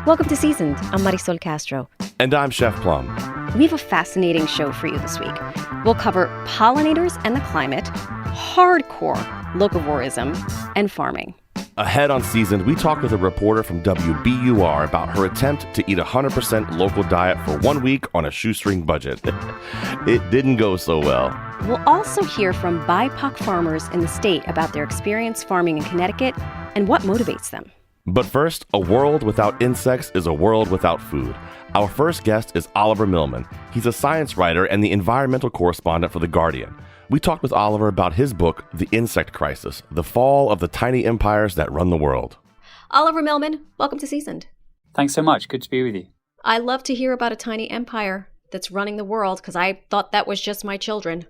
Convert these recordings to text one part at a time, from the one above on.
Welcome to Seasoned. I'm Marisol Castro. And I'm Chef Plum. We have a fascinating show for you this week. We'll cover pollinators and the climate, hardcore locavorism, and farming. Ahead on Seasoned, we talked with a reporter from WBUR about her attempt to eat a 100% local diet for 1 week on a shoestring budget. It didn't go so well. We'll also hear from BIPOC farmers in the state about their experience farming in Connecticut and what motivates them. But first, a world without insects is a world without food. Our first guest is Oliver Milman. He's a science writer and the environmental correspondent for The Guardian. We talked with Oliver about his book, The Insect Crisis, The Fall of the Tiny Empires That Run the World. Oliver Milman, welcome to Seasoned. Thanks so much. Good to be with you. I love to hear about a tiny empire that's running the world because I thought that was just my children.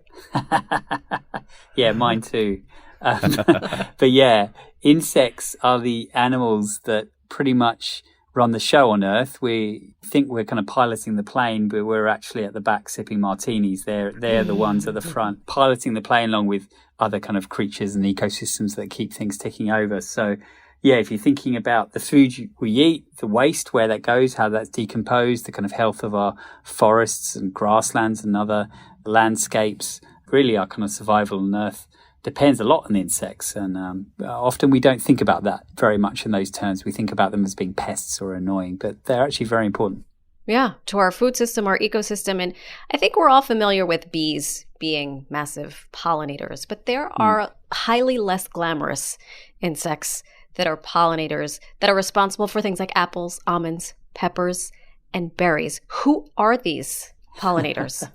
Yeah, mine too. But yeah, insects are the animals that pretty much run the show on Earth. We think we're kind of piloting the plane, but we're actually at the back sipping martinis. They're the ones at the front piloting the plane along with other kind of creatures and ecosystems that keep things ticking over. So yeah, if you're thinking about the food we eat, the waste, where that goes, how that's decomposed, the kind of health of our forests and grasslands and other landscapes, really our kind of survival on Earth depends a lot on insects. And often we don't think about that very much in those terms. We think about them as being pests or annoying, but they're actually very important. Yeah, to our food system, our ecosystem. And I think we're all familiar with bees being massive pollinators, but there are highly less glamorous insects that are pollinators that are responsible for things like apples, almonds, peppers, and berries. Who are these pollinators?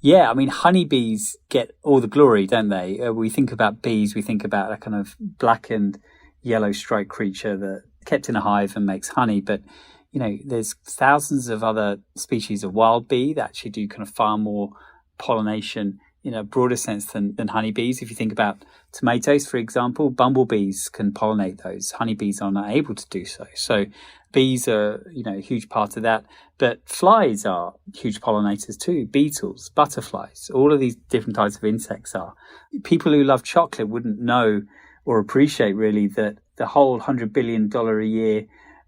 Yeah, I mean, honeybees get all the glory, don't they? We think about bees, we think about a kind of black and yellow striped creature that kept in a hive and makes honey. But, you know, there's thousands of other species of wild bee that actually do kind of far more pollination in a broader sense than honeybees. If you think about tomatoes, for example, bumblebees can pollinate those. Honeybees are not able to do so. So bees are, you know, a huge part of that. But flies are huge pollinators too. Beetles, butterflies, all of these different types of insects are. People who love chocolate wouldn't know or appreciate really that the whole $100 billion a year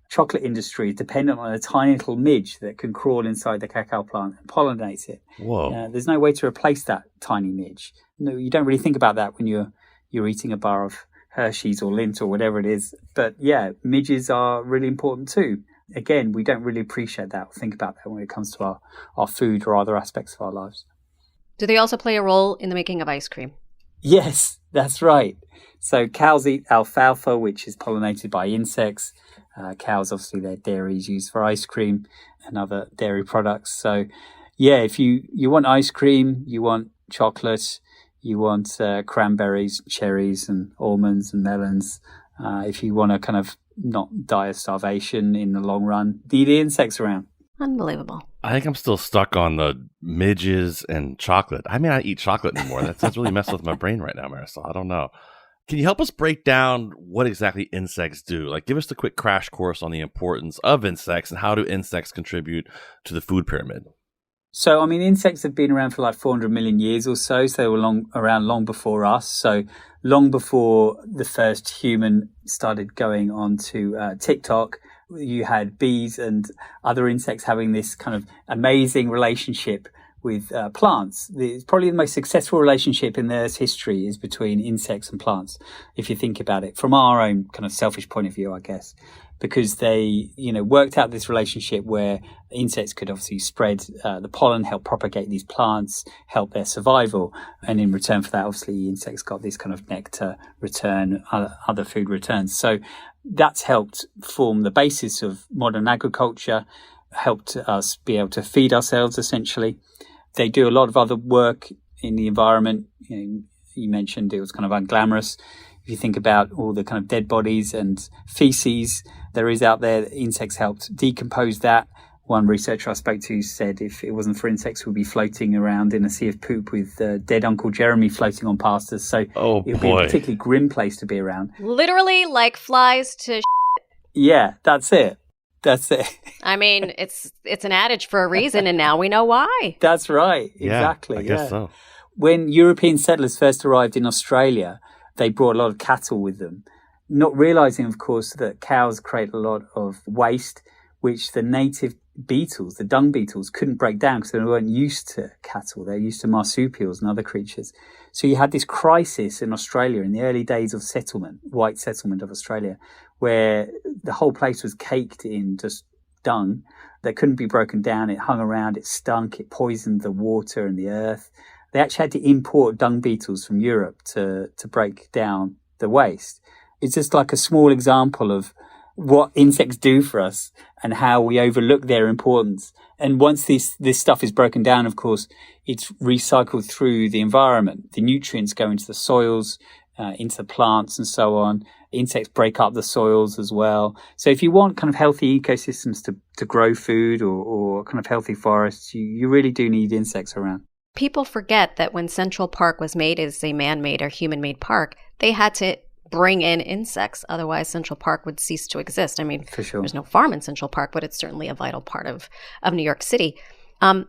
chocolate industry is dependent on a tiny little midge that can crawl inside the cacao plant and pollinate it. Whoa. There's no way to replace that tiny midge. No, you don't really think about that when you're eating a bar of Hershey's or Lindt or whatever it is. But yeah, midges are really important too. Again, we don't really appreciate that or think about that when it comes to our food or other aspects of our lives. Do they also play a role in the making of ice cream? Yes, that's right. So cows eat alfalfa, which is pollinated by insects. Cows, obviously, their dairy is used for ice cream and other dairy products. So yeah, if you want ice cream, you want chocolate, you want cranberries, cherries and almonds and melons. If you want to kind of not die of starvation in the long run, the insects around. Unbelievable. I think I'm still stuck on the midges and chocolate. I may not eat chocolate anymore. That's really messing with my brain right now, Marisol. I don't know. Can you help us break down what exactly insects do? Like, give us the quick crash course on the importance of insects and how do insects contribute to the food pyramid? So, I mean, insects have been around for like 400 million years or so. So they were around long before us. So long before the first human started going on to TikTok, you had bees and other insects having this kind of amazing relationship with plants. It's probably the most successful relationship in Earth's history is between insects and plants, if you think about it, from our own kind of selfish point of view, I guess. Because they, you know, worked out this relationship where insects could obviously spread the pollen, help propagate these plants, help their survival. And in return for that, obviously, insects got this kind of nectar return, other food returns. So that's helped form the basis of modern agriculture, helped us be able to feed ourselves, essentially. They do a lot of other work in the environment. You mentioned it was kind of unglamorous. If you think about all the kind of dead bodies and feces there is out there, insects helped decompose that. One researcher I spoke to said if it wasn't for insects, we'd be floating around in a sea of poop with dead Uncle Jeremy floating on past us. So it would be a particularly grim place to be around. Literally like flies to Yeah, that's it. That's it. I mean, it's an adage for a reason, and now we know why. That's right. Exactly. I guess so. When European settlers first arrived in Australia, they brought a lot of cattle with them. not realizing, of course, that cows create a lot of waste, which the native beetles, the dung beetles, couldn't break down because they weren't used to cattle. They're used to marsupials and other creatures. So you had this crisis in Australia in the early days of settlement, white settlement of Australia, where the whole place was caked in just dung that couldn't be broken down. It hung around, it stunk, it poisoned the water and the earth. They actually had to import dung beetles from Europe to break down the waste. It's just like a small example of what insects do for us and how we overlook their importance. And once this stuff is broken down, of course, it's recycled through the environment. The nutrients go into the soils, into the plants and so on. Insects break up the soils as well. So if you want kind of healthy ecosystems to grow food or kind of healthy forests, you really do need insects around. People forget that when Central Park was made as a man-made or human-made park, they had to bring in insects. Otherwise, Central Park would cease to exist. I mean, for sure. There's no farm in Central Park, but it's certainly a vital part of New York City. I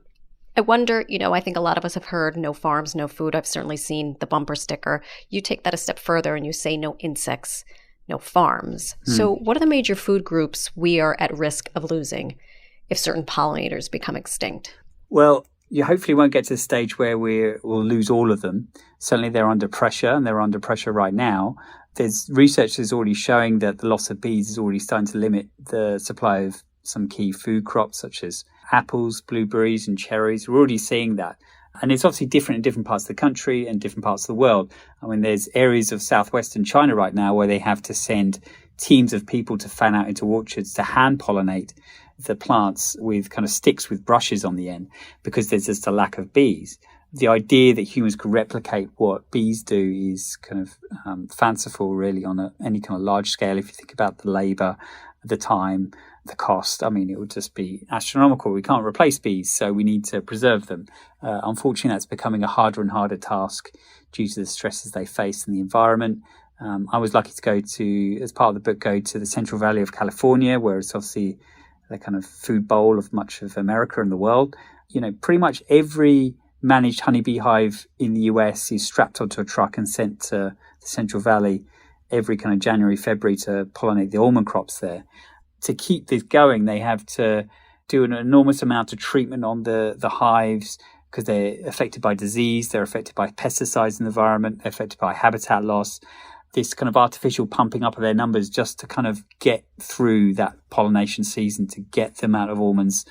wonder, I think a lot of us have heard no farms, no food. I've certainly seen the bumper sticker. You take that a step further and you say no insects, no farms. So what are the major food groups we are at risk of losing if certain pollinators become extinct? Well, you hopefully won't get to the stage where we'll lose all of them. Certainly they're under pressure, and they're under pressure right now. There's research that's already showing that the loss of bees is already starting to limit the supply of some key food crops such as apples, blueberries and cherries. We're already seeing that. And it's obviously different in different parts of the country and different parts of the world. I mean, there's areas of southwestern China right now where they have to send teams of people to fan out into orchards to hand pollinate the plants with kind of sticks with brushes on the end because there's just a lack of bees. The idea that humans could replicate what bees do is kind of fanciful, really, on any kind of large scale. If you think about the labor, the time, the cost, I mean, it would just be astronomical. We can't replace bees, so we need to preserve them. Unfortunately, that's becoming a harder and harder task due to the stresses they face in the environment. I was lucky to go to, as part of the book, go to the Central Valley of California, where it's obviously the kind of food bowl of much of America and the world. Pretty much every managed honeybee hive in the US is strapped onto a truck and sent to the Central Valley every kind of January, February to pollinate the almond crops there. To keep this going, they have to do an enormous amount of treatment on the hives because they're affected by disease, they're affected by pesticides in the environment, they're affected by habitat loss. This kind of artificial pumping up of their numbers just to kind of get through that pollination season, to get the amount of almonds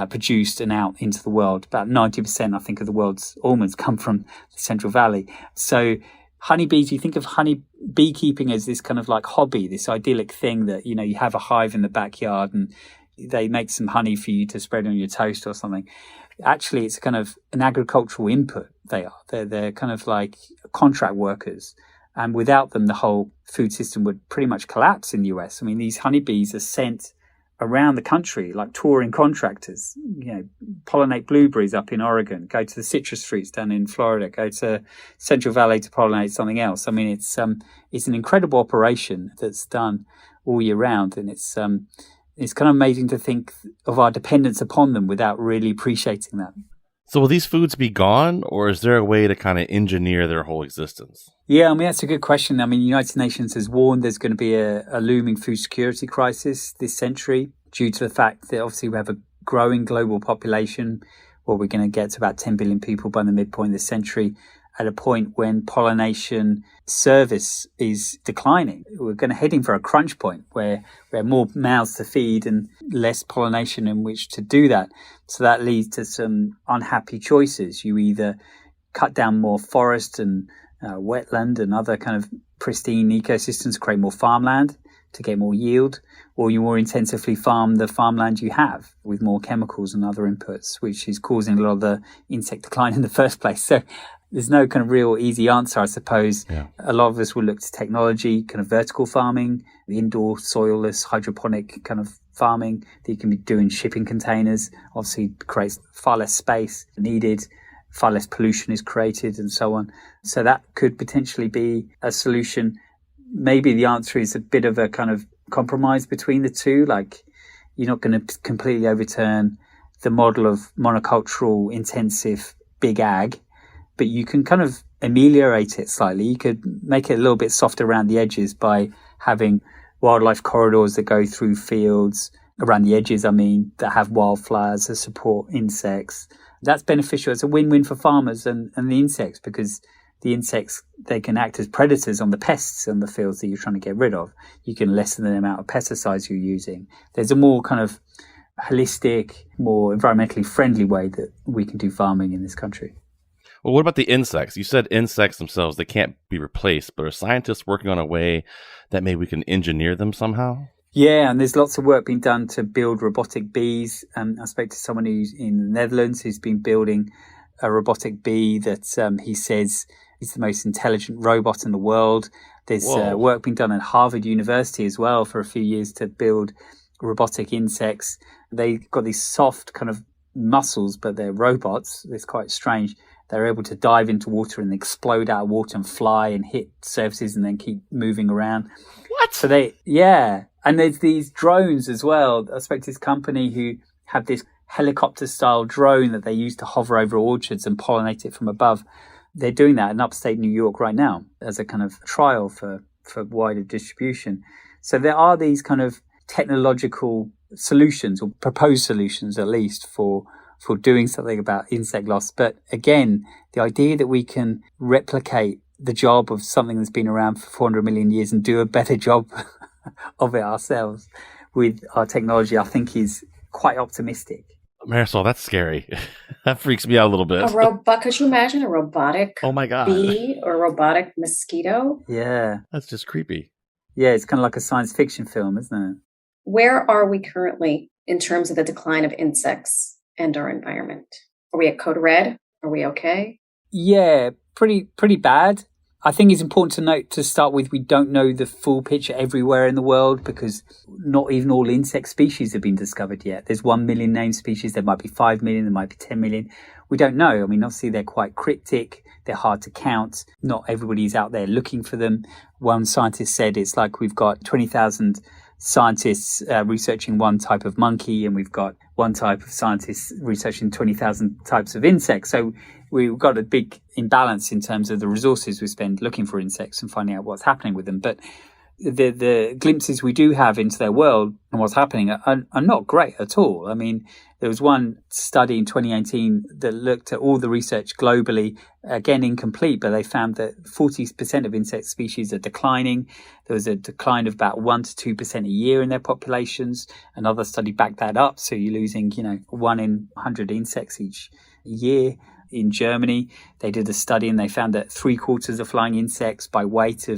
produced and out into the world. About 90%, I think, of the world's almonds come from the Central Valley. So honeybees, you think of beekeeping as this kind of like hobby, this idyllic thing that, you have a hive in the backyard and they make some honey for you to spread on your toast or something. Actually, it's kind of an agricultural input. They're kind of like contract workers. And without them, the whole food system would pretty much collapse in the US. I mean, these honeybees are sent around the country like touring contractors, pollinate blueberries up in Oregon, go to the citrus fruits down in Florida, go to Central Valley to pollinate something else. I mean, it's an incredible operation that's done all year round. And it's kind of amazing to think of our dependence upon them without really appreciating that. So will these foods be gone, or is there a way to kind of engineer their whole existence? Yeah, I mean, that's a good question. I mean, the United Nations has warned there's going to be a looming food security crisis this century due to the fact that obviously we have a growing global population. Well, we're going to get to about 10 billion people by the midpoint of this century, at a point when pollination service is declining. We're heading for a crunch point where we have more mouths to feed and less pollination in which to do that. So that leads to some unhappy choices. You either cut down more forest and wetland and other kind of pristine ecosystems, create more farmland to get more yield, or you more intensively farm the farmland you have with more chemicals and other inputs, which is causing a lot of the insect decline in the first place. So there's no kind of real easy answer, I suppose. Yeah. A lot of us will look to technology, kind of vertical farming, the indoor soilless hydroponic kind of farming that you can be doing, shipping containers, obviously creates far less space needed, far less pollution is created and so on. So that could potentially be a solution. Maybe the answer is a bit of a kind of compromise between the two. Like, you're not going to completely overturn the model of monocultural, intensive, big ag, but you can kind of ameliorate it slightly. You could make it a little bit softer around the edges by having wildlife corridors that go through fields, around the edges, that have wildflowers that support insects. That's beneficial. It's a win-win for farmers and the insects, because the insects, they can act as predators on the pests in the fields that you're trying to get rid of. You can lessen the amount of pesticides you're using. There's a more kind of holistic, more environmentally friendly way that we can do farming in this country. Well, what about the insects? You said insects themselves, they can't be replaced, but are scientists working on a way that maybe we can engineer them somehow? Yeah, and there's lots of work being done to build robotic bees. I spoke to someone who's in the Netherlands who's been building a robotic bee that he says is the most intelligent robot in the world. There's work being done at Harvard University as well for a few years to build robotic insects. They've got these soft kind of muscles, but they're robots. It's quite strange. They're able to dive into water and explode out of water and fly and hit surfaces and then keep moving around. What? So and there's these drones as well. I spoke to this company who have this helicopter-style drone that they use to hover over orchards and pollinate it from above. They're doing that in upstate New York right now as a kind of trial for wider distribution. So there are these kind of technological solutions, or proposed solutions at least, for doing something about insect loss. But again, the idea that we can replicate the job of something that's been around for 400 million years and do a better job of it ourselves with our technology, I think is quite optimistic. Marisol, that's scary. That freaks me out a little bit. Could you imagine a robotic oh my God. bee or a robotic mosquito? Yeah. That's just creepy. Yeah, it's kind of like a science fiction film, isn't it? Where are we currently in terms of the decline of insects and our environment? Are we at code red? Are we okay? Yeah, pretty bad. I think it's important to note to start with, we don't know the full picture everywhere in the world because not even all insect species have been discovered yet. There's 1 million named species. There might be 5 million. There might be 10 million. We don't know. I mean, obviously they're quite cryptic. They're hard to count. Not everybody's out there looking for them. One scientist said it's like we've got 20,000 scientists researching one type of monkey, and we've got one type of scientists researching 20,000 types of insects. So we've got a big imbalance in terms of the resources we spend looking for insects and finding out what's happening with them. But the glimpses we do have into their world and what's happening are not great at all. I mean, there was one study in 2018 that looked at all the research globally, again, incomplete, but they found that 40% of insect species are declining. There was a decline of about 1 to 2% a year in their populations. Another study backed that up. So you're losing, 1 in 100 insects each year. In Germany, they did a study and they found that 3/4 of flying insects by weight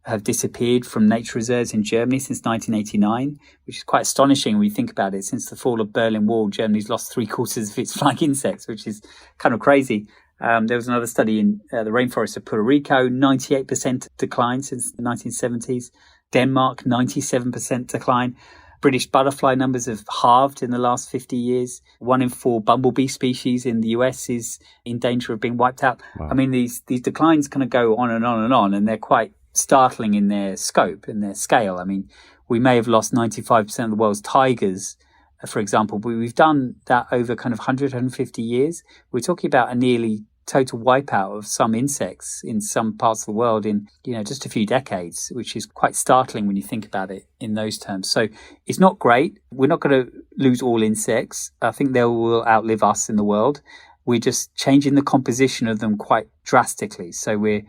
have disappeared from nature reserves in Germany since 1989, which is quite astonishing when you think about it. Since the fall of Berlin Wall, Germany's lost 3/4 of its flying insects, which is kind of crazy. There was another study in the rainforest of Puerto Rico, 98% decline since the 1970s. Denmark, 97% decline. British butterfly numbers have halved in the last 50 years. 1 in 4 bumblebee species in the US is in danger of being wiped out. Wow. I mean, these declines kind of go on and on and on, and they're quite startling in their scope, in their scale. I mean, we may have lost 95% of the world's tigers, for example, but we've done that over kind of 100, 150 years. We're talking about a nearly total wipeout of some insects in some parts of the world in, just a few decades, which is quite startling when you think about it in those terms. So it's not great. We're not going to lose all insects. I think they will outlive us in the world. We're just changing the composition of them quite drastically. So we're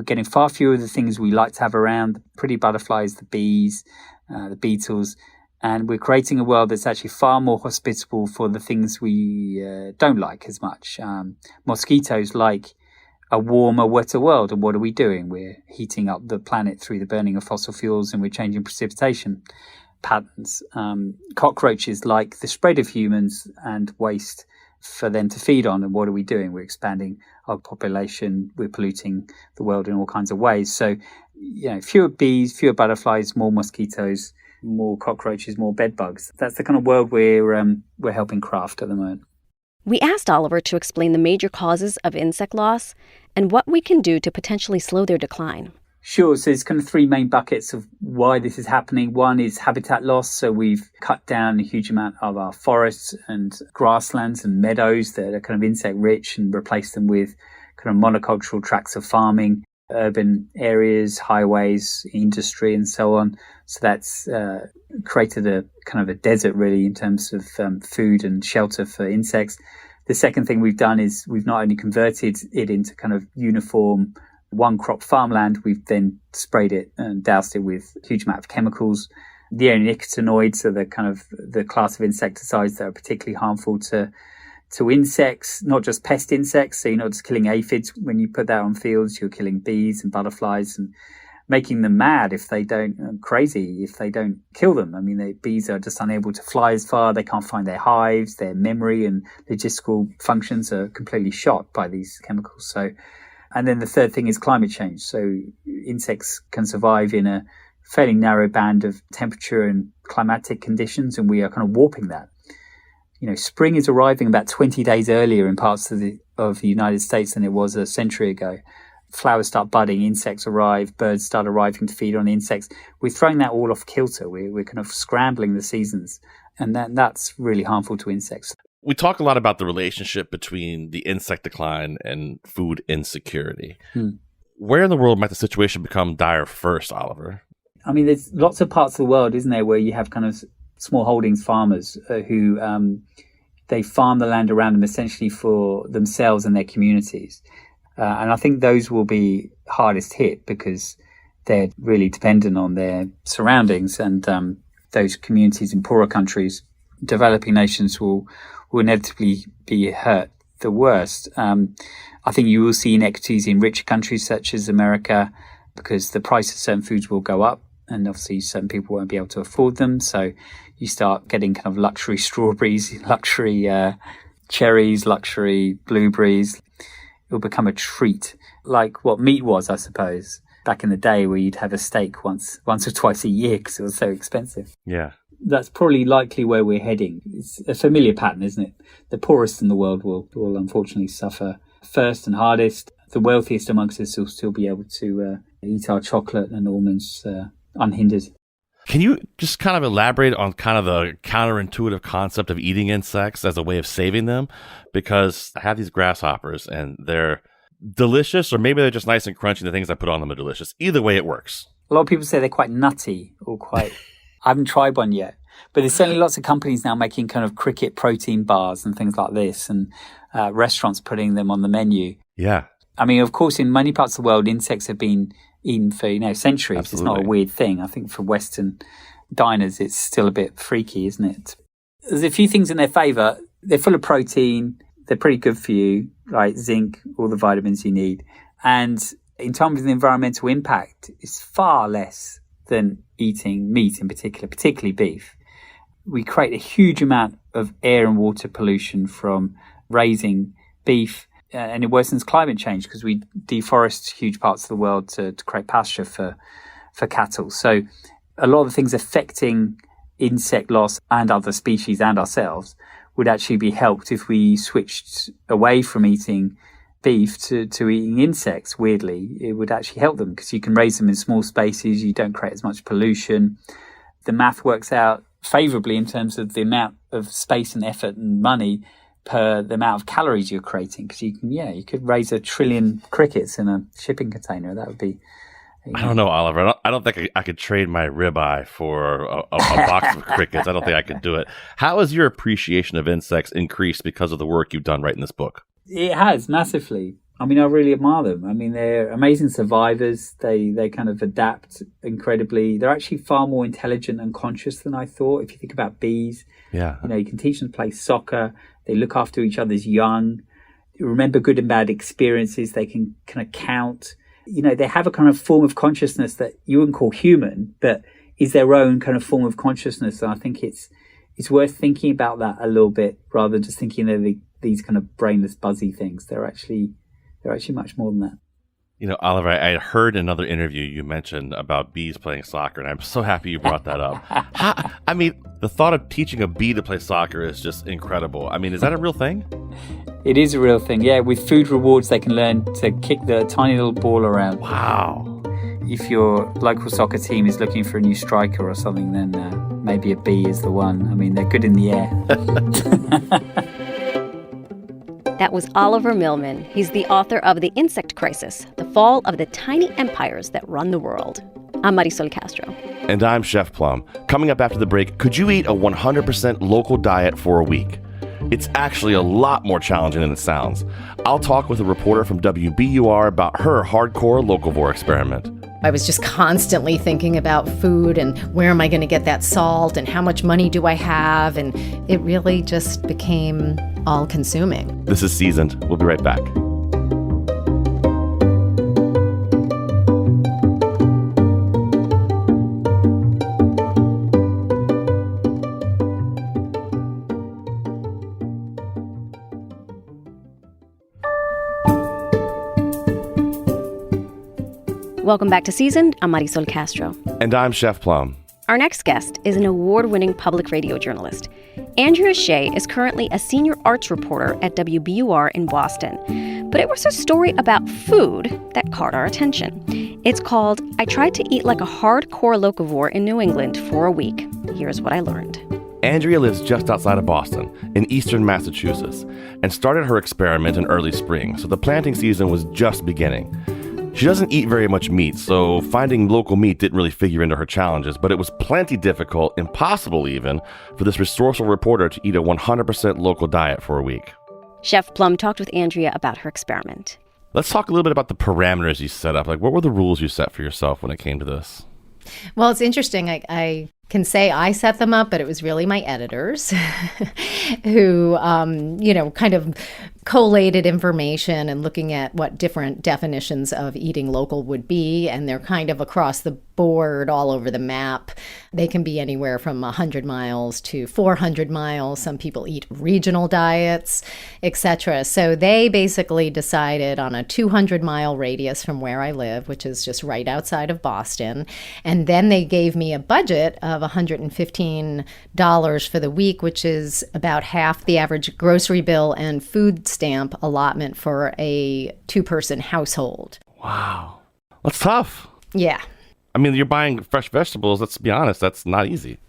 getting far fewer of the things we like to have around, the pretty butterflies, the bees, the beetles, and we're creating a world that's actually far more hospitable for the things we don't like as much. Mosquitoes like a warmer, wetter world, and what are we doing? We're heating up the planet through the burning of fossil fuels, and we're changing precipitation patterns. Cockroaches like the spread of humans and waste for them to feed on, and what are we doing? We're expanding our population, we're polluting the world in all kinds of ways. So, fewer bees, fewer butterflies, more mosquitoes, more cockroaches, more bed bugs. That's the kind of world we're helping craft at the moment. We asked Oliver to explain the major causes of insect loss and what we can do to potentially slow their decline. Sure. So there's kind of 3 main buckets of why this is happening. One is habitat loss. So we've cut down a huge amount of our forests and grasslands and meadows that are kind of insect rich and replaced them with kind of monocultural tracts of farming. urban areas, highways, industry, and so on. So that's created a kind of a desert, really, in terms of food and shelter for insects. The second thing we've done is we've not only converted it into kind of uniform one-crop farmland, we've then sprayed it and doused it with a huge amount of chemicals. Neonicotinoids are the kind of the class of insecticides that are particularly harmful to insects, not just pest insects. So you're not just killing aphids when you put that on fields, you're killing bees and butterflies and making them mad if they don't, crazy if they don't kill them. I mean, the bees are just unable to fly as far. They can't find their hives. Their memory and logistical functions are completely shot by these chemicals. So, and then the third thing is climate change. So insects can survive in a fairly narrow band of temperature and climatic conditions, and we are kind of warping that. You know, spring is arriving about 20 days earlier in parts of the United States than it was a century ago. Flowers start budding, insects arrive, birds start arriving to feed on insects. We're throwing that all off kilter. We're kind of scrambling the seasons, and that's really harmful to insects. We talk a lot about the relationship between the insect decline and food insecurity. Where in the world might the situation become dire first, Oliver? I mean, there's lots of parts of the world, isn't there, where you have kind of small holdings farmers who they farm the land around them essentially for themselves and their communities. And I think those will be hardest hit because they're really dependent on their surroundings, and those communities in poorer countries, developing nations will inevitably be hurt the worst. I think you will see inequities in richer countries such as America because the price of certain foods will go up, and obviously certain people won't be able to afford them. So you start getting kind of luxury strawberries, luxury cherries, luxury blueberries. It'll become a treat, like what meat was, I suppose, back in the day where you'd have a steak once or twice a year because it was so expensive. Yeah. That's probably likely where we're heading. It's a familiar pattern, isn't it? The poorest in the world will unfortunately suffer first and hardest. The wealthiest amongst us will still be able to eat our chocolate and almonds unhindered. Can you just kind of elaborate on kind of the counterintuitive concept of eating insects as a way of saving them? Because I have these grasshoppers and they're delicious, or maybe they're just nice and crunchy. The things I put on them are delicious. Either way, it works. A lot of people say they're quite nutty or quite... I haven't tried one yet. But there's certainly lots of companies now making kind of cricket protein bars and things like this, and restaurants putting them on the menu. Yeah. I mean, of course, in many parts of the world, insects have been eaten for, centuries. Absolutely. It's not a weird thing. I think for Western diners, it's still a bit freaky, isn't it? There's a few things in their favour. They're full of protein. They're pretty good for you, right? Zinc, all the vitamins you need. And in terms of the environmental impact, it's far less than eating meat in particular, particularly beef. We create a huge amount of air and water pollution from raising beef, and it worsens climate change because we deforest huge parts of the world to create pasture for cattle. So a lot of the things affecting insect loss and other species and ourselves would actually be helped if we switched away from eating beef to eating insects. Weirdly, it would actually help them because you can raise them in small spaces. You don't create as much pollution. The math works out favorably in terms of the amount of space and effort and money per the amount of calories you're creating, because you could raise 1 trillion crickets in a shipping container. That would be... I don't know, Oliver. I don't think I could trade my ribeye for a box of crickets. I don't think I could do it. How has your appreciation of insects increased because of the work you've done writing this book? It has, massively. I mean, I really admire them. I mean, they're amazing survivors. They kind of adapt incredibly. They're actually far more intelligent and conscious than I thought. If you think about bees, yeah, you can teach them to play soccer. They look after each other's young, remember good and bad experiences. They can kind of count. They have a kind of form of consciousness that you wouldn't call human, but is their own kind of form of consciousness. And I think it's worth thinking about that a little bit rather than just thinking they're these kind of brainless, buzzy things. They're actually much more than that. Oliver, I heard in another interview you mentioned about bees playing soccer, and I'm so happy you brought that up. The thought of teaching a bee to play soccer is just incredible. I mean, is that a real thing? It is a real thing, yeah. With food rewards, they can learn to kick the tiny little ball around. Wow. If your local soccer team is looking for a new striker or something, then maybe a bee is the one. I mean, they're good in the air. That was Oliver Milman. He's the author of The Insect Crisis, The Fall of the Tiny Empires That Run the World. I'm Marisol Castro. And I'm Chef Plum. Coming up after the break, could you eat a 100% local diet for a week? It's actually a lot more challenging than it sounds. I'll talk with a reporter from WBUR about her hardcore locavore experiment. I was just constantly thinking about food and where am I going to get that salt and how much money do I have? And it really just became all-consuming. This is Seasoned. We'll be right back. Welcome back to Seasoned. I'm Marisol Castro. And I'm Chef Plum. Our next guest is an award-winning public radio journalist. Andrea Shea is currently a senior arts reporter at WBUR in Boston. But it was a story about food that caught our attention. It's called I Tried to Eat Like a Hardcore Locavore in New England for a Week. Here's what I learned. Andrea lives just outside of Boston, in eastern Massachusetts, and started her experiment in early spring, so the planting season was just beginning. She doesn't eat very much meat, so finding local meat didn't really figure into her challenges, but it was plenty difficult, impossible even, for this resourceful reporter to eat a 100% local diet for a week. Chef Plum talked with Andrea about her experiment. Let's talk a little bit about the parameters you set up. Like, what were the rules you set for yourself when it came to this? Well, it's interesting. I can say I set them up, but it was really my editors who, kind of collated information and looking at what different definitions of eating local would be. And they're kind of across the board all over the map. They can be anywhere from 100 miles to 400 miles. Some people eat regional diets, etc. So they basically decided on a 200-mile radius from where I live, which is just right outside of Boston. And then they gave me a budget of $115 for the week, which is about half the average grocery bill and food stamp allotment for a two-person household. Wow. That's tough. Yeah. I mean, you're buying fresh vegetables. Let's be honest, that's not easy.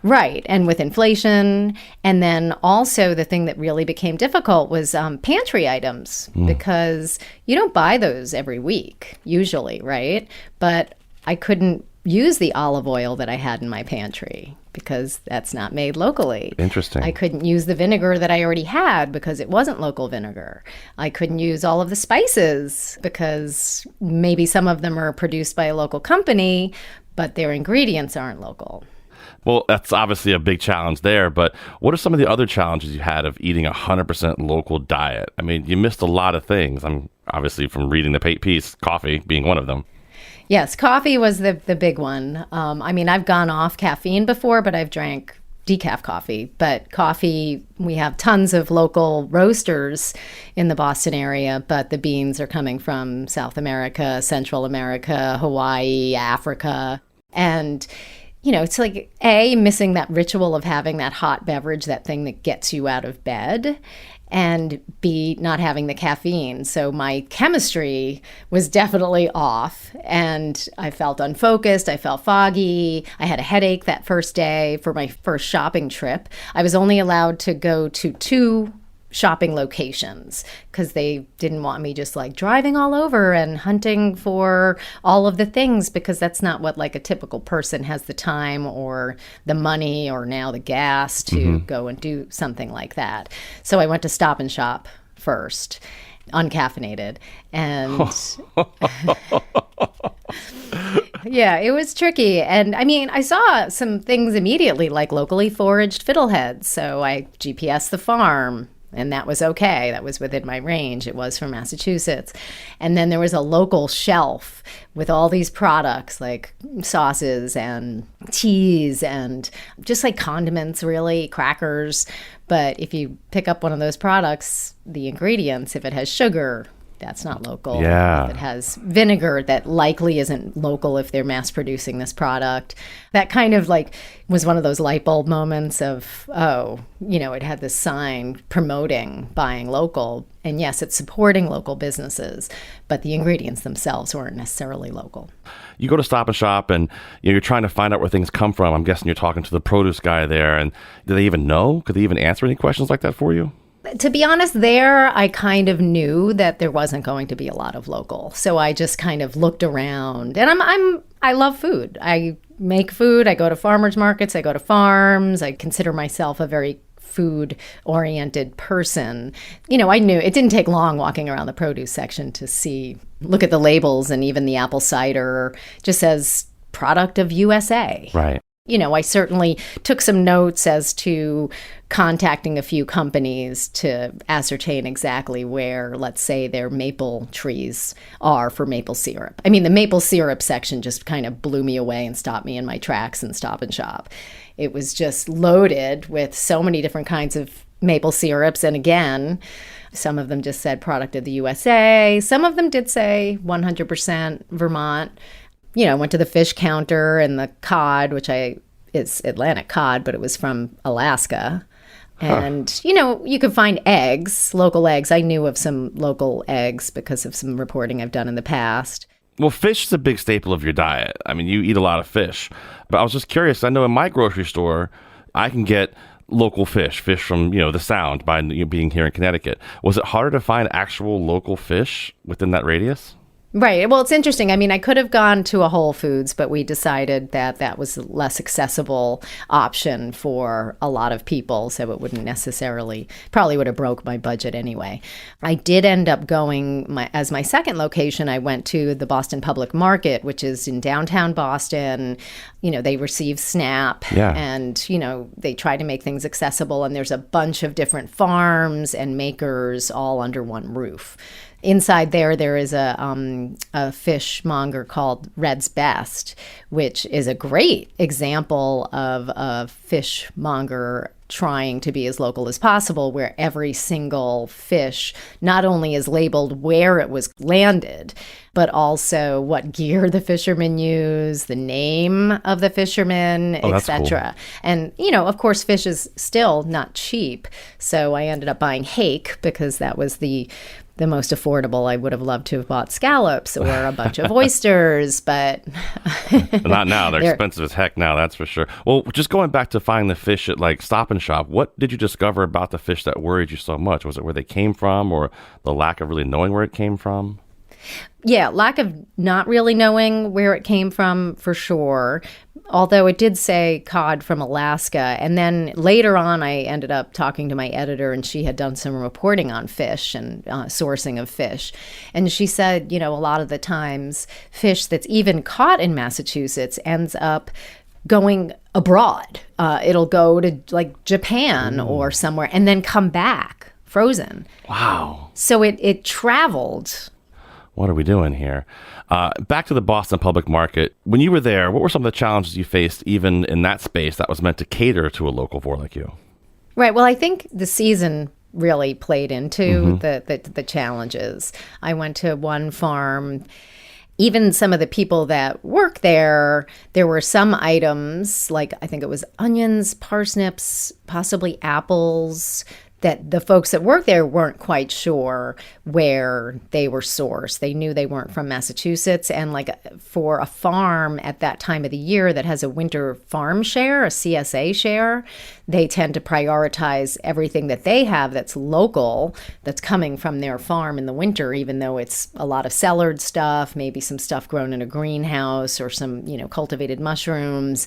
Right. And with inflation. And then also the thing that really became difficult was pantry items, because you don't buy those every week, usually, right? But I couldn't use the olive oil that I had in my pantry because that's not made locally. Interesting. I couldn't use the vinegar that I already had because it wasn't local vinegar. I couldn't use all of the spices because maybe some of them are produced by a local company, but their ingredients aren't local. Well, that's obviously a big challenge there, but what are some of the other challenges you had of eating a 100% local diet? I mean, you missed a lot of things. I'm obviously from reading the piece, coffee being one of them. Yes, coffee was the big one. I've gone off caffeine before, but I've drank decaf coffee. But coffee, we have tons of local roasters in the Boston area, but the beans are coming from South America, Central America, Hawaii, Africa. And, it's like, A, missing that ritual of having that hot beverage, that thing that gets you out of bed, and B, not having the caffeine. So my chemistry was definitely off, and I felt unfocused. I felt foggy. I had a headache that first day for my first shopping trip. I was only allowed to go to 2 shopping locations because they didn't want me just like driving all over and hunting for all of the things, because that's not what like a typical person has the time or the money or now the gas to go and do something like that. So I went to Stop and Shop first, uncaffeinated, and yeah, it was tricky. And I saw some things immediately, like locally foraged fiddleheads. So I GPS the farm, and that was okay. That was within my range. It was from Massachusetts. And then there was a local shelf with all these products like sauces and teas and just like condiments, really, crackers. But if you pick up one of those products, the ingredients, if it has sugar, that's not local. Yeah. If it has vinegar, that likely isn't local if they're mass producing this product. That kind of like was one of those light bulb moments of, it had this sign promoting buying local. And yes, it's supporting local businesses, but the ingredients themselves weren't necessarily local. You go to Stop and Shop and you're trying to find out where things come from. I'm guessing you're talking to the produce guy there. And do they even know? Could they even answer any questions like that for you? To be honest, there I kind of knew that there wasn't going to be a lot of local. So I just kind of looked around. And I love food. I make food. I go to farmers markets. I go to farms. I consider myself a very food-oriented person. I knew it didn't take long walking around the produce section to look at the labels, and even the apple cider just says product of USA. Right. I certainly took some notes as to contacting a few companies to ascertain exactly where, let's say, their maple trees are for maple syrup. I mean, the maple syrup section just kind of blew me away and stopped me in my tracks and Stop and Shop. It was just loaded with so many different kinds of maple syrups. And again, some of them just said product of the USA. Some of them did say 100% Vermont. I went to the fish counter, and the cod, it's Atlantic cod, but it was from Alaska. And, you could find eggs, local eggs. I knew of some local eggs because of some reporting I've done in the past. Well, fish is a big staple of your diet. I mean, you eat a lot of fish. But I was just curious. I know in my grocery store, I can get local fish from, the Sound by being here in Connecticut. Was it harder to find actual local fish within that radius? Right. Well, it's interesting. I mean, I could have gone to a Whole Foods, but we decided that was a less accessible option for a lot of people, so it wouldn't necessarily, probably would have broke my budget anyway. I did end up going, as my second location, I went to the Boston Public Market, which is in downtown Boston. They receive SNAP, and, they try to make things accessible, and there's a bunch of different farms and makers all under one roof. Inside there is a fishmonger called Red's Best, which is a great example of a fishmonger trying to be as local as possible, where every single fish not only is labeled where it was landed, but also what gear the fishermen use, the name of the fisherman, etc. Cool. And, of course, fish is still not cheap. So I ended up buying hake because that was the most affordable. I would have loved to have bought scallops or a bunch of oysters, but not now. They're expensive as heck now, that's for sure. Well, just going back to finding the fish at Stop and Shop, what did you discover about the fish that worried you so much? Was it where they came from, or the lack of really knowing where it came from? Yeah, lack of not really knowing where it came from for sure. Although it did say cod from Alaska. And then later on, I ended up talking to my editor, and she had done some reporting on fish and sourcing of fish. And she said, a lot of the times fish that's even caught in Massachusetts ends up going abroad. It'll go to Japan or somewhere and then come back frozen. Wow. So it traveled. What are we doing here? Back to the Boston Public Market. When you were there, what were some of the challenges you faced even in that space that was meant to cater to a locavore like you? Right. Well, I think the season really played into the challenges. I went to one farm. Even some of the people that work there were some items, like I think it was onions, parsnips, possibly apples, that the folks that work there weren't quite sure where they were sourced. They knew they weren't from Massachusetts. And for a farm at that time of the year that has a winter farm share, a CSA share, they tend to prioritize everything that they have that's local, that's coming from their farm in the winter, even though it's a lot of cellared stuff, maybe some stuff grown in a greenhouse or some, cultivated mushrooms.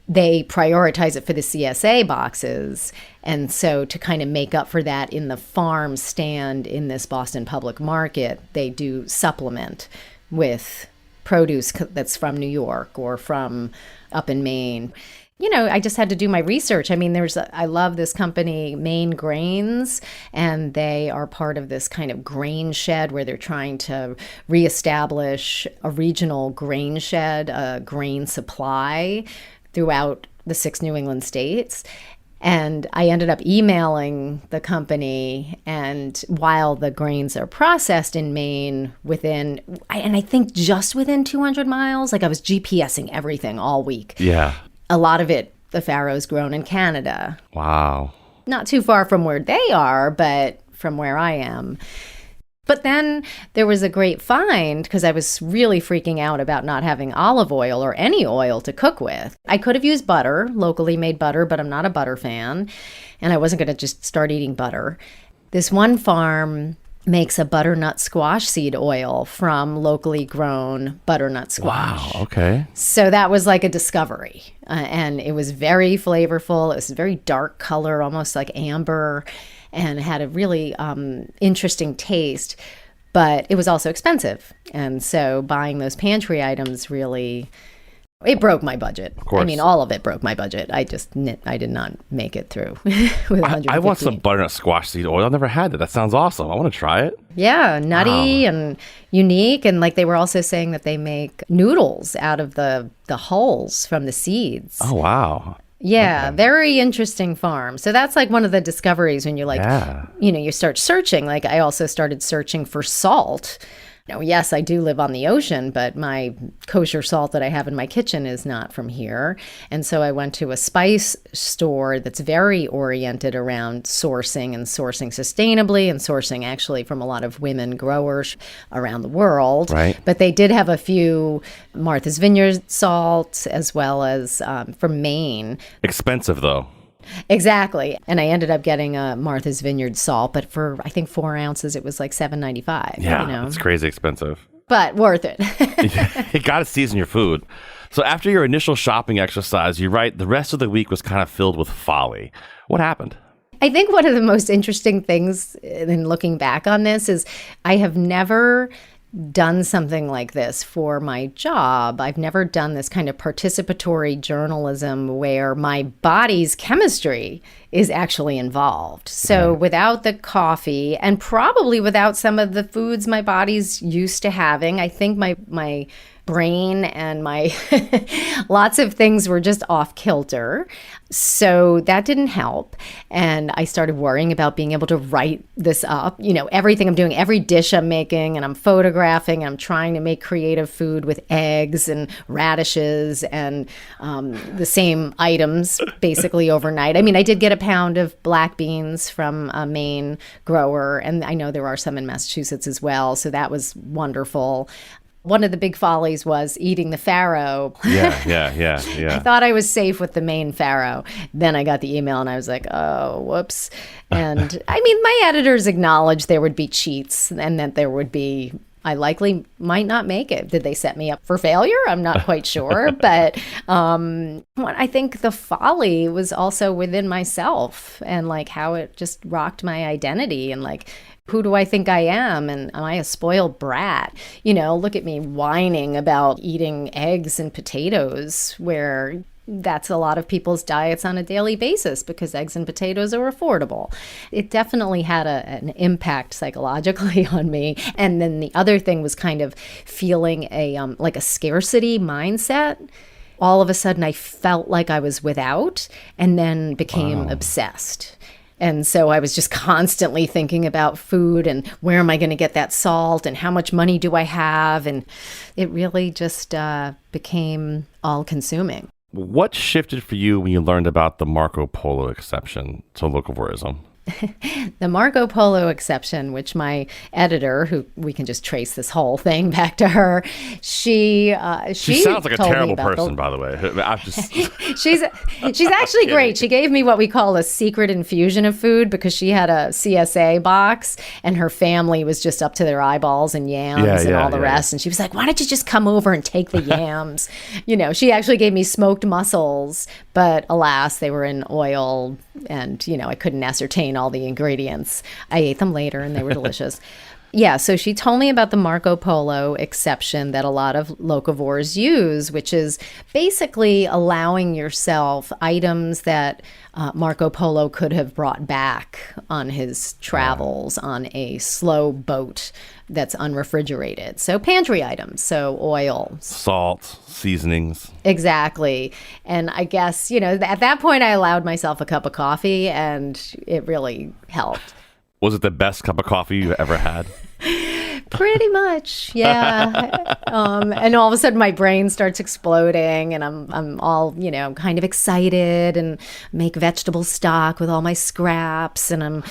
They prioritize it for the CSA boxes. And so to kind of make up for that in the farm stand in this Boston Public Market, they do supplement with produce that's from New York or from up in Maine. I just had to do my research. I mean, I love this company, Maine Grains, and they are part of this kind of grain shed where they're trying to reestablish a regional grain shed, a grain supply throughout the 6 New England states. And I ended up emailing the company, and while the grains are processed in Maine I think just within 200 miles, I was GPSing everything all week. Yeah. A lot of it, the farro's grown in Canada. Wow. Not too far from where they are, but from where I am. But then there was a great find because I was really freaking out about not having olive oil or any oil to cook with. I could have used butter, locally made butter, but I'm not a butter fan. And I wasn't going to just start eating butter. this one farm makes a butternut squash seed oil from locally grown butternut squash. Wow, okay. So that was like a discovery. And it was very flavorful. It was a very dark color, almost like amber, and it had a really interesting taste. But it was also expensive. And so buying those pantry items really... It broke my budget. Of course. I mean, all of it broke my budget. I did not make it through with I want some butternut squash seed oil. I've never had that. That sounds awesome. I want to try it. Yeah, nutty and unique. And like they were also saying that they make noodles out of the hulls from the seeds. Oh, wow. Yeah, okay. Very interesting farm. So that's like one of the discoveries when you're like, you start searching. Like I also started searching for salt. Yes, I do live on the ocean, but my kosher salt that I have in my kitchen is not from here. And so I went to a spice store that's very oriented around sourcing and sourcing sustainably and sourcing actually from a lot of women growers around the world. Right. But they did have a few Martha's Vineyard salts as well as from Maine. Expensive, though. Exactly. And I ended up getting a Martha's Vineyard salt, but for, I think, 4 ounces, it was like $7.95. Yeah, it's crazy expensive. But worth it. You got to season your food. So after your initial shopping exercise, you write, the rest of the week was kind of filled with folly. What happened? I think one of the most interesting things in looking back on this is I have never done something like this for my job. I've never done this kind of participatory journalism where my body's chemistry is actually involved. So without the coffee and probably without some of the foods my body's used to having, I think my brain and my lots of things were just off kilter. So that didn't help. And I started worrying about being able to write this up. Everything I'm doing, every dish I'm making, and I'm photographing, and I'm trying to make creative food with eggs and radishes and the same items basically overnight. I mean, I did get a pound of black beans from a Maine grower, and I know there are some in Massachusetts as well. So that was wonderful. One of the big follies was eating the farro. Yeah. I thought I was safe with the Maine farro. Then I got the email and I was like, oh, whoops. And I mean, my editors acknowledged there would be cheats and that there would be, I likely might not make it. Did they set me up for failure? I'm not quite sure. But I think the folly was also within myself and like how it just rocked my identity and like, who do I think I am? And am I a spoiled brat? Look at me whining about eating eggs and potatoes, where that's a lot of people's diets on a daily basis because eggs and potatoes are affordable. It definitely had an impact psychologically on me. And then the other thing was kind of feeling a scarcity mindset. All of a sudden, I felt like I was without and then became obsessed. And so I was just constantly thinking about food and where am I going to get that salt and how much money do I have? And it really just became all-consuming. What shifted for you when you learned about the Marco Polo exception to locavorism? The Marco Polo exception, which my editor, who we can just trace this whole thing back to her, she sounds like a terrible person, by the way. She's actually great. She gave me what we call a secret infusion of food because she had a CSA box and her family was just up to their eyeballs in yams and all the rest. And she was like, why don't you just come over and take the yams? She actually gave me smoked mussels, but alas, they were in oil and, I couldn't ascertain all the ingredients. I ate them later and they were delicious. Yeah, so she told me about the Marco Polo exception that a lot of locavores use, which is basically allowing yourself items that Marco Polo could have brought back on his travels on a slow boat that's unrefrigerated. So pantry items, so oil, salt, seasonings. Exactly. And I guess, at that point I allowed myself a cup of coffee and it really helped. Was it the best cup of coffee you ever had? Pretty much, yeah. And all of a sudden my brain starts exploding and I'm all, kind of excited and make vegetable stock with all my scraps and I'm,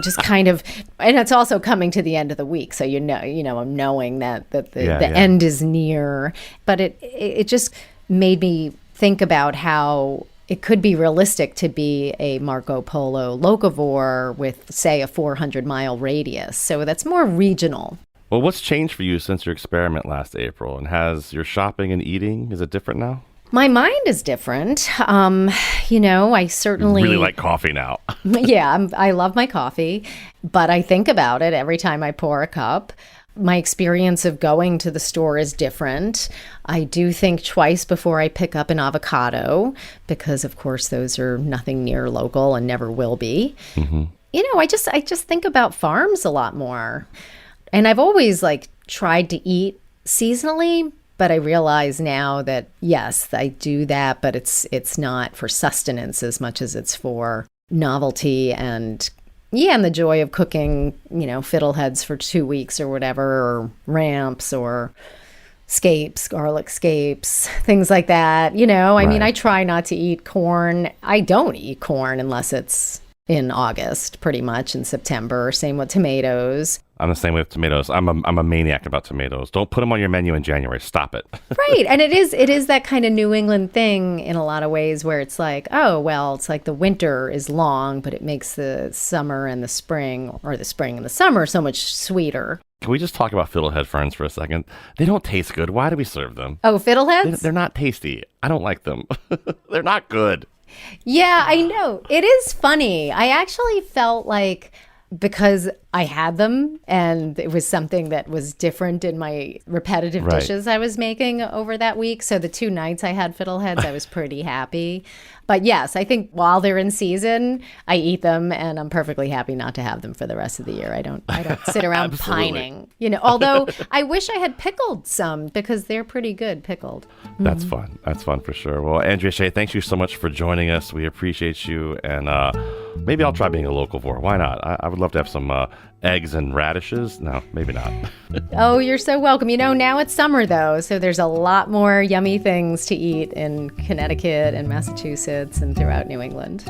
just kind of, and it's also coming to the end of the week. So, I'm knowing that the end is near, but it just made me think about how it could be realistic to be a Marco Polo locavore with, say, a 400-mile radius. So that's more regional. Well, what's changed for you since your experiment last April? And has your shopping and eating, is it different now? My mind is different. I certainly really like coffee now. Yeah, I love my coffee, but I think about it every time I pour a cup. My experience of going to the store is different. I do think twice before I pick up an avocado because, of course, those are nothing near local and never will be. Mm-hmm. I just think about farms a lot more. And I've always tried to eat seasonally, but I realize now that, yes, I do that, but it's not for sustenance as much as it's for novelty and the joy of cooking, fiddleheads for 2 weeks or whatever, or ramps or scapes, garlic scapes, things like that. I mean, I try not to eat corn. I don't eat corn unless it's in August, pretty much, in September. Same with tomatoes. I'm the same way with tomatoes. I'm a maniac about tomatoes. Don't put them on your menu in January. Stop it. Right. And it is that kind of New England thing in a lot of ways where it's like, oh, well, it's like the winter is long, but it makes the summer and the spring, or the spring and the summer, so much sweeter. Can we just talk about fiddlehead ferns for a second? They don't taste good. Why do we serve them? Oh, fiddleheads? They're not tasty. I don't like them. They're not good. Yeah, I know. It is funny. I actually felt like, because I had them and it was something that was different in my repetitive dishes I was making over that week. So the 2 nights I had fiddleheads, I was pretty happy. But yes, I think while they're in season, I eat them, and I'm perfectly happy not to have them for the rest of the year. I don't sit around pining, although I wish I had pickled some because they're pretty good pickled. That's fun. That's fun for sure. Well, Andrea, Shea, thanks you so much for joining us. We appreciate you. And maybe I'll try being a locavore. Why not? I would love to have some eggs and radishes. No, maybe not. Oh, you're so welcome. Now it's summer, though, so there's a lot more yummy things to eat in Connecticut and Massachusetts and throughout New England.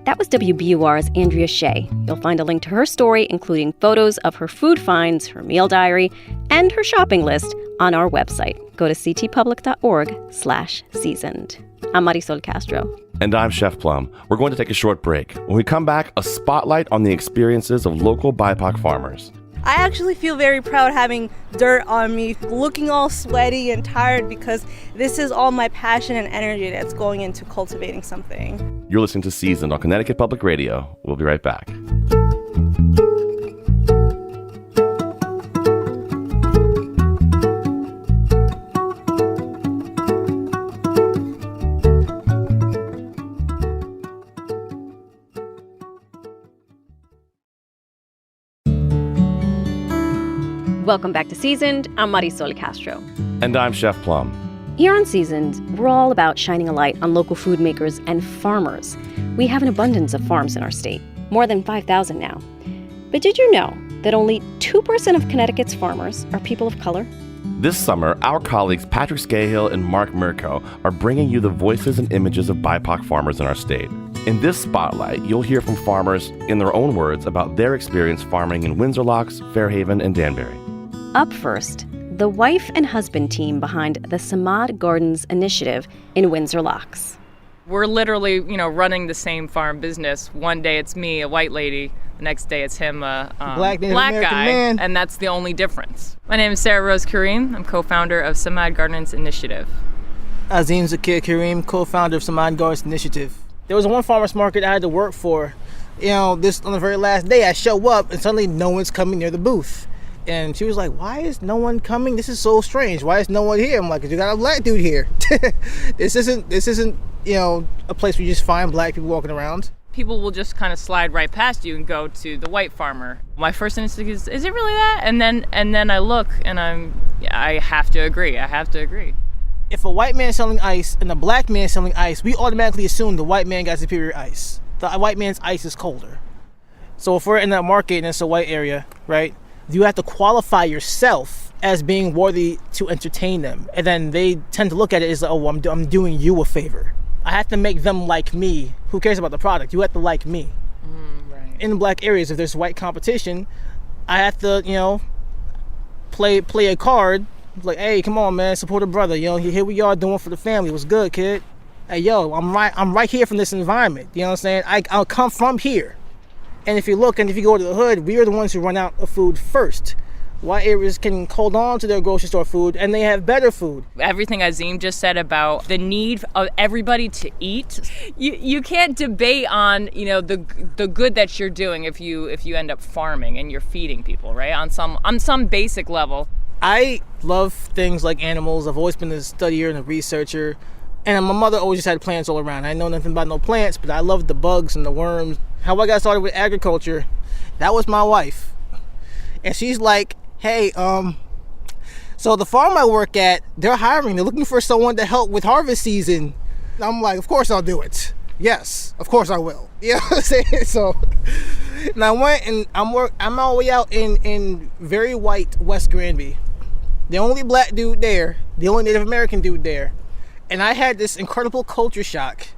That was WBUR's Andrea Shea. You'll find a link to her story, including photos of her food finds, her meal diary, and her shopping list on our website. Go to ctpublic.org/seasoned. I'm Marisol Castro. And I'm Chef Plum. We're going to take a short break. When we come back, a spotlight on the experiences of local BIPOC farmers. I actually feel very proud having dirt on me, looking all sweaty and tired, because this is all my passion and energy that's going into cultivating something. You're listening to Seasoned on Connecticut Public Radio. We'll be right back. Welcome back to Seasoned. I'm Marisol Castro. And I'm Chef Plum. Here on Seasoned, we're all about shining a light on local food makers and farmers. We have an abundance of farms in our state, more than 5,000 now. But did you know that only 2% of Connecticut's farmers are people of color? This summer, our colleagues Patrick Scahill and Mark Mirko are bringing you the voices and images of BIPOC farmers in our state. In this spotlight, you'll hear from farmers in their own words about their experience farming in Windsor Locks, Fairhaven, and Danbury. Up first, the wife and husband team behind the Samad Gardens initiative in Windsor Locks. We're literally, running the same farm business. One day it's me, a white lady. The next day it's him, a black guy. Man. And that's the only difference. My name is Sarah Rose Kareem. I'm co-founder of Samad Gardens Initiative. Azim Zakir Kareem, co-founder of Samad Gardens Initiative. There was one farmer's market I had to work for. This on the very last day I show up and suddenly no one's coming near the booth. And she was like, why is no one coming? This is so strange. Why is no one here? I'm like, you got a black dude here. This isn't a place where you just find black people walking around. People will just kind of slide right past you and go to the white farmer. My first instinct is it really that? And then I look and I have to agree. If a white man selling ice and a black man selling ice, we automatically assume the white man got superior ice. The white man's ice is colder. So if we're in that market and it's a white area, right? You have to qualify yourself as being worthy to entertain them. And then they tend to look at it as, oh, I'm doing you a favor. I have to make them like me. Who cares about the product? You have to like me. Right. In black areas, if there's white competition, I have to, play a card. Like, hey, come on, man, support a brother. Here we are doing for the family. What's good, kid? hey, yo, I'm right here from this environment. You know what I'm saying? I'll come from here. And if you look and if you go to the hood, we are the ones who run out of food first. White areas can hold on to their grocery store food, and they have better food. Everything Azim just said about the need of everybody to eat, you can't debate on, you know, the good that you're doing if you end up farming and you're feeding people, right? On some basic level. I love things like animals. I've always been a studier and a researcher, and my mother always just had plants all around. I know nothing about no plants, but I love the bugs and the worms. How I got started with agriculture, that was my wife, and she's like, hey, so the farm I work at, they're hiring. They're looking for someone to help with harvest season. I'm like, of course I'll do it. Yes, of course I will. You know what I'm saying? So, and I went and I'm all the way out in very white West Granby. The only black dude there, the only Native American dude there. And I had this incredible culture shock.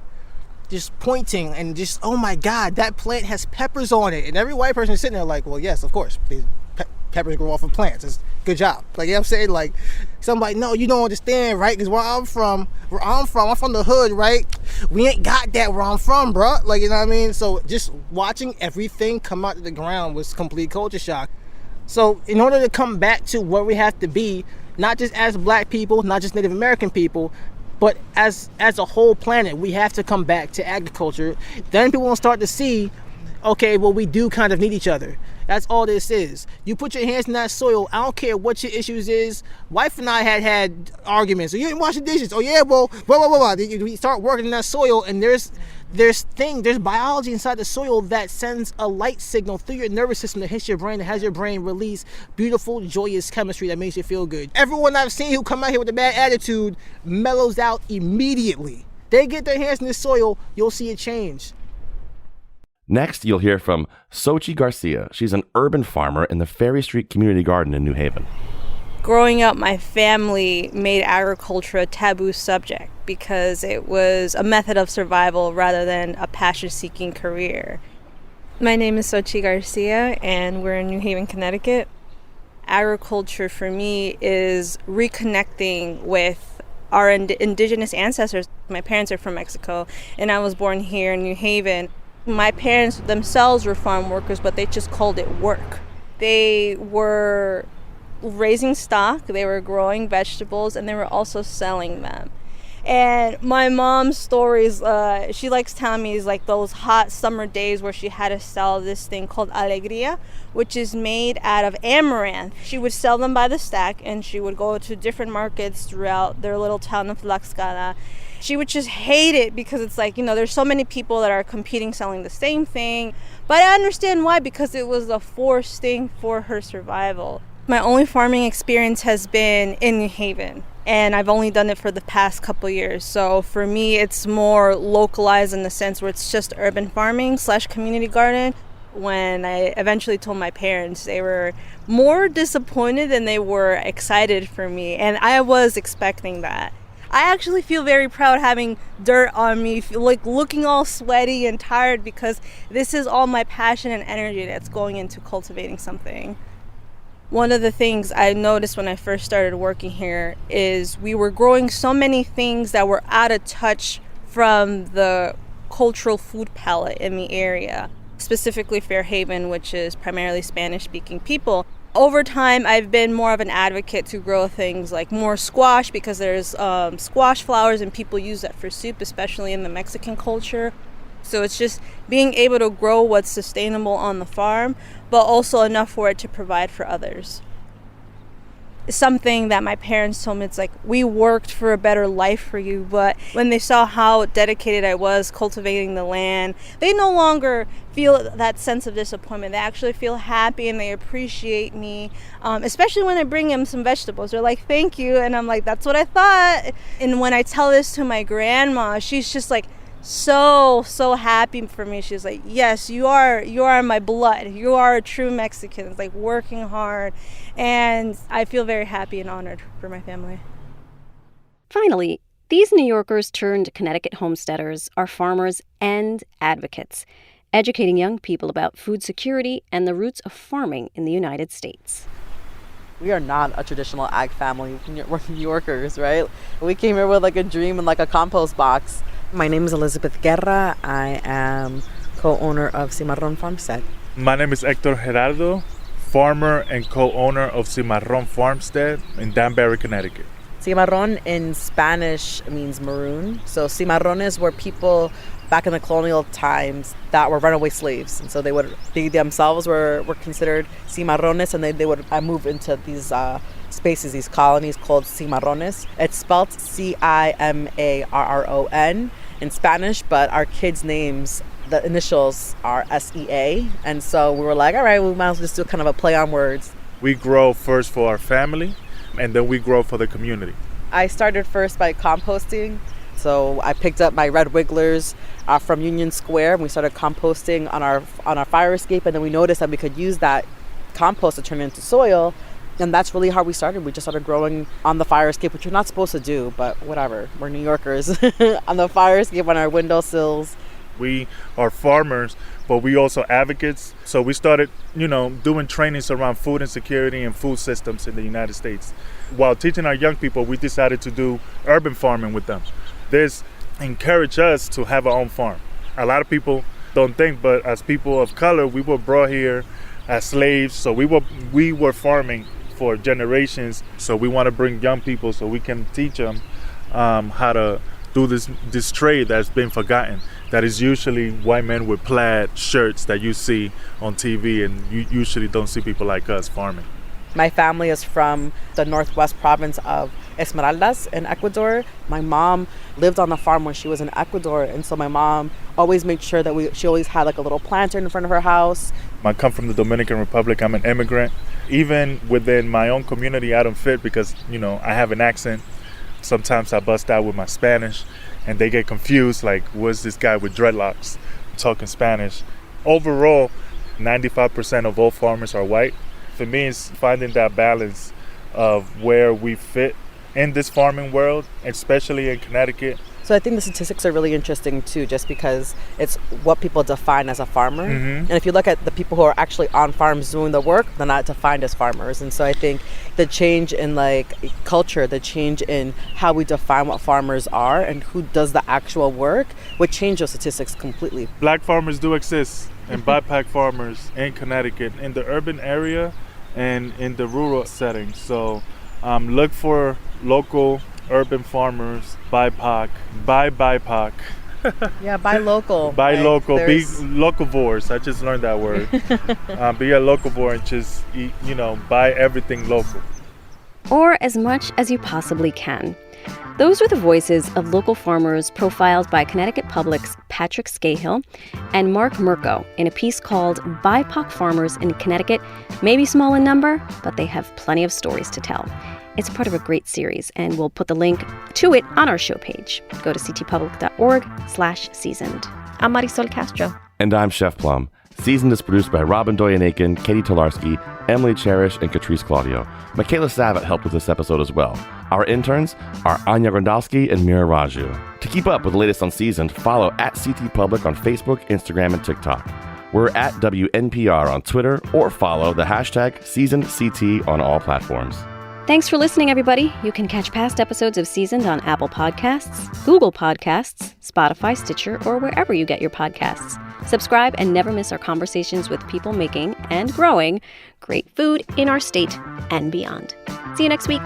Just pointing and just, oh my God, that plant has peppers on it. And every white person is sitting there like, well, yes, of course. Peppers grow off of plants. It's good job. Like, you know what I'm saying? Like, somebody, no, you don't understand, right? Because where I'm from, I'm from the hood, right? We ain't got that where I'm from, bro. Like, you know what I mean? So just watching everything come out of the ground was complete culture shock. So in order to come back to where we have to be, not just as black people, not just Native American people, but as a whole planet, we have to come back to agriculture. Then people will start to see, okay, well, we do kind of need each other. That's all this is. You put your hands in that soil. I don't care what your issues is. Wife and I had arguments. Oh, you didn't wash the dishes. Oh yeah, well, blah blah blah. We start working in that soil, and there's biology inside the soil that sends a light signal through your nervous system that hits your brain, that has your brain release beautiful, joyous chemistry that makes you feel good. Everyone I've seen who come out here with a bad attitude mellows out immediately. They get their hands in the soil, you'll see a change. Next, you'll hear from Xóchitl Garcia. She's an urban farmer in the Ferry Street Community Garden in New Haven. Growing up, my family made agriculture a taboo subject because it was a method of survival rather than a passion-seeking career. My name is Xóchitl Garcia, and we're in New Haven, Connecticut. Agriculture for me is reconnecting with our indigenous ancestors. My parents are from Mexico, and I was born here in New Haven. My parents themselves were farm workers, but they just called it work. They were raising stock, they were growing vegetables, and they were also selling them. And my mom's stories, she likes telling me is like those hot summer days where she had to sell this thing called alegría, which is made out of amaranth. She would sell them by the stack, and she would go to different markets throughout their little town of Tlaxcala. She would just hate it because it's like, you know, there's so many people that are competing selling the same thing. But I understand why, because it was a forced thing for her survival. My only farming experience has been in New Haven, and I've only done it for the past couple years. So for me, it's more localized in the sense where it's just urban farming / community garden. When I eventually told my parents, they were more disappointed than they were excited for me, and I was expecting that. I actually feel very proud having dirt on me, like looking all sweaty and tired, because this is all my passion and energy that's going into cultivating something. One of the things I noticed when I first started working here is we were growing so many things that were out of touch from the cultural food palette in the area, specifically Fairhaven, which is primarily Spanish-speaking people. Over time, I've been more of an advocate to grow things like more squash, because there's squash flowers and people use that for soup, especially in the Mexican culture. So it's just being able to grow what's sustainable on the farm, but also enough for it to provide for others. Something that my parents told me, it's like, we worked for a better life for you, but when they saw how dedicated I was cultivating the land, they no longer feel that sense of disappointment. They actually feel happy and they appreciate me, especially when I bring them some vegetables. They're like, thank you, and I'm like, that's what I thought. And when I tell this to my grandma, she's just like so happy for me. She's like, yes, you are my blood. You are a true Mexican. It's like working hard. And I feel very happy and honored for my family. Finally, these New Yorkers turned Connecticut homesteaders are farmers and advocates, educating young people about food security and the roots of farming in the United States. We are not a traditional ag family. We're New Yorkers, right? We came here with like a dream and like a compost box. My name is Elizabeth Guerra. I am co-owner of Cimarron Farmstead. My name is Héctor Gerardo, farmer and co-owner of Cimarron Farmstead in Danbury, Connecticut. Cimarron in Spanish means maroon. So cimarrones were people back in the colonial times that were runaway slaves. And so they themselves were considered cimarrones, and they would move into these spaces, these colonies called cimarrones. It's spelled Cimarron in Spanish, but our kids' names, the initials are SEA. And so we were like, all right, we might as well just do kind of a play on words. We grow first for our family, and then we grow for the community. I started first by composting. So I picked up my red wigglers from Union Square, and we started composting on our fire escape. And then we noticed that we could use that compost to turn it into soil. And that's really how we started. We just started growing on the fire escape, which you're not supposed to do, but whatever. We're New Yorkers. On the fire escape, on our windowsills. We are farmers, but we also advocates. So we started, doing trainings around food insecurity and food systems in the United States. While teaching our young people, we decided to do urban farming with them. This encouraged us to have our own farm. A lot of people don't think, but as people of color, we were brought here as slaves. So we were farming for generations. So we want to bring young people so we can teach them how to do this trade that's been forgotten. That is usually white men with plaid shirts that you see on TV, and you usually don't see people like us farming. My family is from the northwest province of Esmeraldas in Ecuador. My mom lived on the farm when she was in Ecuador, and so my mom always made sure that she always had like a little planter in front of her house. I come from the Dominican Republic. I'm an immigrant. Even within my own community, I don't fit because, I have an accent. Sometimes I bust out with my Spanish, and they get confused, like, what's this guy with dreadlocks talking Spanish? Overall, 95% of all farmers are white. For me, it's finding that balance of where we fit in this farming world, especially in Connecticut. So I think the statistics are really interesting too, just because it's what people define as a farmer. Mm-hmm. And if you look at the people who are actually on farms doing the work, they're not defined as farmers. And so I think the change in culture, the change in how we define what farmers are and who does the actual work would change those statistics completely. Black farmers do exist, and BIPOC farmers in Connecticut, in the urban area and in the rural setting. So look for local urban farmers, BIPOC, buy BIPOC. Yeah, buy local. Buy local, be locavores. I just learned that word. Be a locavore and just eat, buy everything local. Or as much as you possibly can. Those were the voices of local farmers profiled by Connecticut Public's Patrick Scahill and Mark Mirko in a piece called BIPOC Farmers in Connecticut May be small in number, but they have plenty of stories to tell. It's part of a great series, and we'll put the link to it on our show page. Go to ctpublic.org/seasoned. I'm Marisol Castro. And I'm Chef Plum. Seasoned is produced by Robin Doyen-Aiken, Katie Tolarski, Emily Cherish, and Catrice Claudio. Michaela Savitt helped with this episode as well. Our interns are Anya Grondowski and Mira Raju. To keep up with the latest on Seasoned, follow @CT Public on Facebook, Instagram, and TikTok. We're at WNPR on Twitter, or follow the hashtag SeasonedCT on all platforms. Thanks for listening, everybody. You can catch past episodes of Seasoned on Apple Podcasts, Google Podcasts, Spotify, Stitcher, or wherever you get your podcasts. Subscribe and never miss our conversations with people making and growing great food in our state and beyond. See you next week.